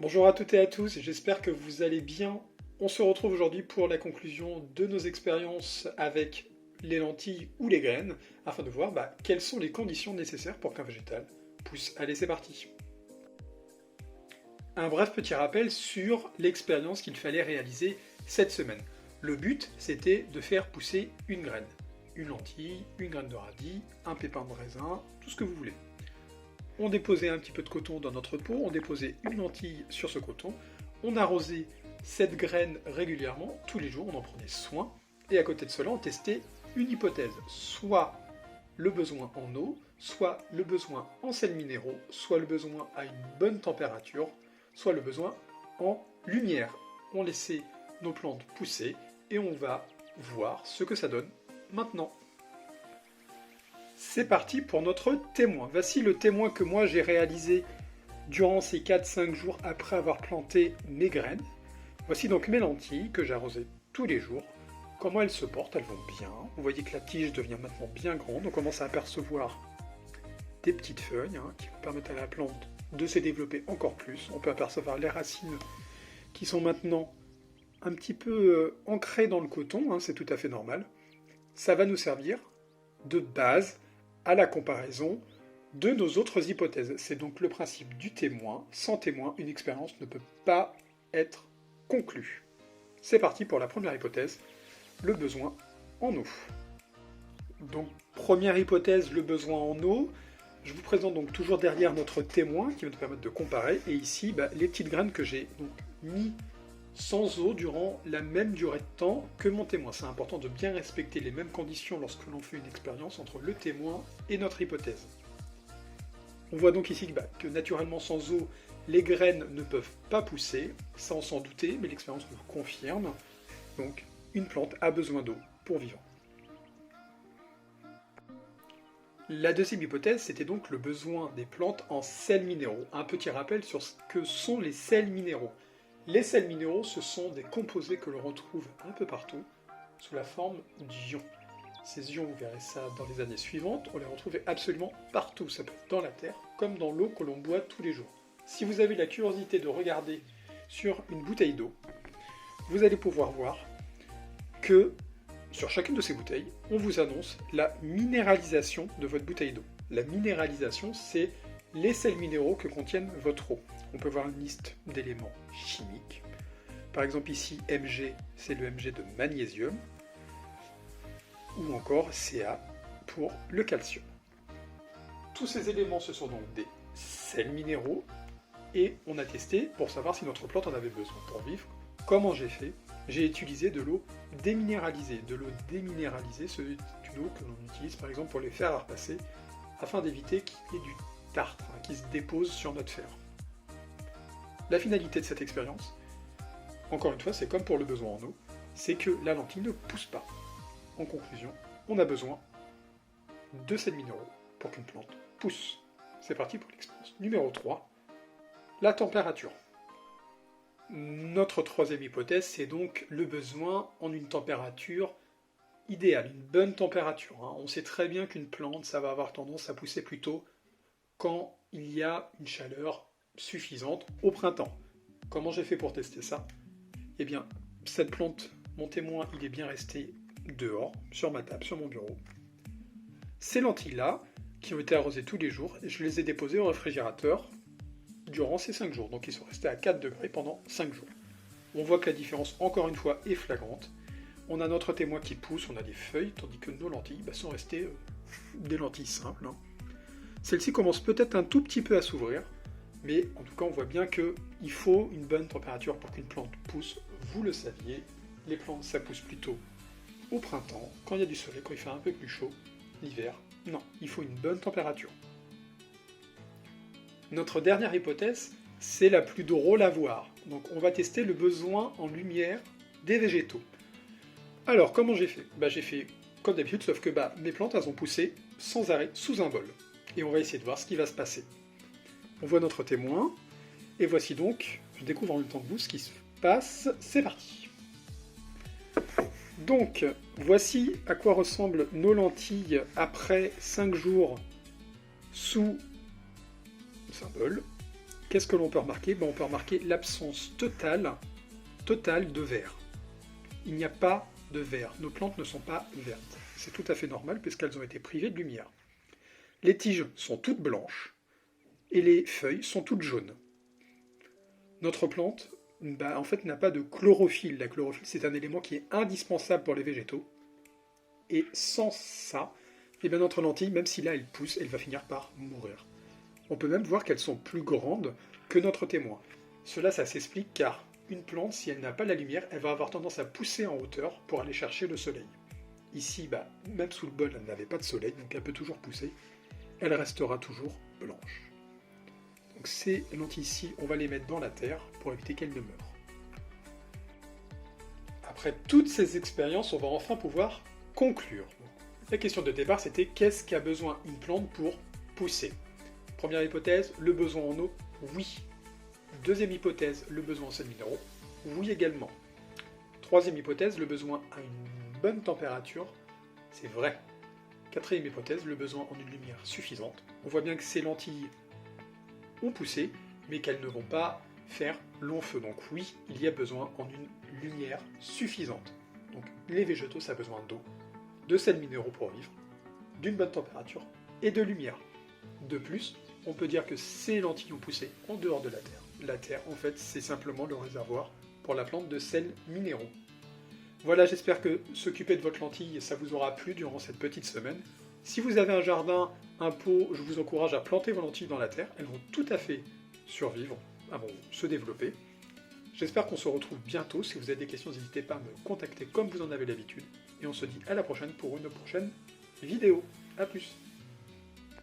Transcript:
Bonjour à toutes et à tous, j'espère que vous allez bien. On se retrouve aujourd'hui pour la conclusion de nos expériences avec les lentilles ou les graines, afin de voir quelles sont les conditions nécessaires pour qu'un végétal pousse. Allez, c'est parti. Un bref petit rappel sur l'expérience qu'il fallait réaliser cette semaine. Le but, c'était de faire pousser une graine. Une lentille, une graine de radis, un pépin de raisin, tout ce que vous voulez. On déposait un petit peu de coton dans notre pot, on déposait une lentille sur ce coton, on arrosait cette graine régulièrement, tous les jours, on en prenait soin, et à côté de cela, on testait une hypothèse, soit le besoin en eau, soit le besoin en sels minéraux, soit le besoin à une bonne température, soit le besoin en lumière. On laissait nos plantes pousser, et on va voir ce que ça donne maintenant. C'est parti pour notre témoin. Voici le témoin que moi j'ai réalisé durant ces 4-5 jours après avoir planté mes graines. Voici donc mes lentilles que j'arrosais tous les jours. Comment elles se portent, elles vont bien. Vous voyez que la tige devient maintenant bien grande. On commence à apercevoir des petites feuilles qui permettent à la plante de se développer encore plus. On peut apercevoir les racines qui sont maintenant un petit peu ancrées dans le coton, c'est tout à fait normal. Ça va nous servir de base à la comparaison de nos autres hypothèses. C'est donc le principe du témoin. Sans témoin, une expérience ne peut pas être conclue. C'est parti pour la première hypothèse, le besoin en eau. Donc, première hypothèse, le besoin en eau. Je vous présente donc toujours derrière notre témoin qui va nous permettre de comparer. Et ici, les petites graines que j'ai donc mis sans eau durant la même durée de temps que mon témoin. C'est important de bien respecter les mêmes conditions lorsque l'on fait une expérience entre le témoin et notre hypothèse. On voit donc ici que naturellement sans eau, les graines ne peuvent pas pousser, ça on s'en doutait, mais l'expérience nous le confirme. Donc une plante a besoin d'eau pour vivre. La deuxième hypothèse, c'était donc le besoin des plantes en sels minéraux. Un petit rappel sur ce que sont les sels minéraux. Les sels minéraux, ce sont des composés que l'on retrouve un peu partout, sous la forme d'ions. Ces ions, vous verrez ça dans les années suivantes, on les retrouve absolument partout. Ça peut être dans la terre, comme dans l'eau que l'on boit tous les jours. Si vous avez la curiosité de regarder sur une bouteille d'eau, vous allez pouvoir voir que sur chacune de ces bouteilles, on vous annonce la minéralisation de votre bouteille d'eau. La minéralisation, c'est les sels minéraux que contiennent votre eau. On peut voir une liste d'éléments chimiques. Par exemple ici, Mg, c'est le Mg de magnésium, ou encore Ca pour le calcium. Tous ces éléments, ce sont donc des sels minéraux, et on a testé pour savoir si notre plante en avait besoin pour vivre. Comment j'ai fait? J'ai utilisé de l'eau déminéralisée. De l'eau déminéralisée, c'est une eau que l'on utilise par exemple pour les fers à repasser, afin d'éviter qu'il y ait du tartre qui se dépose sur notre fer. La finalité de cette expérience, encore une fois, c'est comme pour le besoin en eau, c'est que la lentille ne pousse pas. En conclusion, on a besoin de sels minéraux pour qu'une plante pousse. C'est parti pour l'expérience numéro 3, la température. Notre troisième hypothèse, c'est donc le besoin en une température idéale, une bonne température. On sait très bien qu'une plante, ça va avoir tendance à pousser plutôt quand il y a une chaleur suffisante au printemps. Comment j'ai fait pour tester ça? Eh bien, cette plante, mon témoin, il est bien resté dehors, sur ma table, sur mon bureau. Ces lentilles-là, qui ont été arrosées tous les jours, je les ai déposées au réfrigérateur durant ces 5 jours. Donc ils sont restés à 4 degrés pendant 5 jours. On voit que la différence, encore une fois, est flagrante. On a notre témoin qui pousse, on a des feuilles, tandis que nos lentilles sont restées des lentilles simples. Celle-ci commence peut-être un tout petit peu à s'ouvrir, mais en tout cas on voit bien qu'il faut une bonne température pour qu'une plante pousse. Vous le saviez, les plantes ça pousse plutôt au printemps, quand il y a du soleil, quand il fait un peu plus chaud. L'hiver, non, il faut une bonne température. Notre dernière hypothèse, c'est la plus drôle à voir. Donc on va tester le besoin en lumière des végétaux. Alors comment j'ai fait? J'ai fait comme d'habitude, sauf que mes plantes elles ont poussé sans arrêt sous un bol. Et on va essayer de voir ce qui va se passer. On voit notre témoin, et voici donc, je découvre en même temps que vous ce qui se passe, c'est parti. Donc, voici à quoi ressemblent nos lentilles après 5 jours sous un bol. qu'est-ce que l'on peut remarquer? On peut remarquer l'absence totale de vert. Il n'y a pas de vert. Nos plantes ne sont pas vertes. C'est tout à fait normal puisqu'elles ont été privées de lumière. Les tiges sont toutes blanches et les feuilles sont toutes jaunes. Notre plante, en fait, n'a pas de chlorophylle. La chlorophylle, c'est un élément qui est indispensable pour les végétaux. Et sans ça, notre lentille, même si là elle pousse, elle va finir par mourir. On peut même voir qu'elles sont plus grandes que notre témoin. Cela, ça s'explique car une plante, si elle n'a pas la lumière, elle va avoir tendance à pousser en hauteur pour aller chercher le soleil. Ici, même sous le bol, elle n'avait pas de soleil, donc elle peut toujours pousser. Elle restera toujours blanche. Donc ces lentilles-ci, on va les mettre dans la terre pour éviter qu'elles ne meurent. Après toutes ces expériences, on va enfin pouvoir conclure. La question de départ, c'était qu'est-ce qu'a besoin une plante pour pousser? Première hypothèse, le besoin en eau, oui. Deuxième hypothèse, le besoin en sels minéraux, oui également. Troisième hypothèse, le besoin à une bonne température, c'est vrai. Quatrième hypothèse, le besoin en une lumière suffisante. On voit bien que ces lentilles ont poussé, mais qu'elles ne vont pas faire long feu. Donc oui, il y a besoin en une lumière suffisante. Donc les végétaux, ça a besoin d'eau, de sels minéraux pour vivre, d'une bonne température et de lumière. De plus, on peut dire que ces lentilles ont poussé en dehors de la terre. La terre, en fait, c'est simplement le réservoir pour la plante de sels minéraux. Voilà, j'espère que s'occuper de votre lentille, ça vous aura plu durant cette petite semaine. Si vous avez un jardin, un pot, je vous encourage à planter vos lentilles dans la terre. Elles vont tout à fait survivre, elles vont se développer. J'espère qu'on se retrouve bientôt. Si vous avez des questions, n'hésitez pas à me contacter comme vous en avez l'habitude. Et on se dit à la prochaine pour une prochaine vidéo. A plus!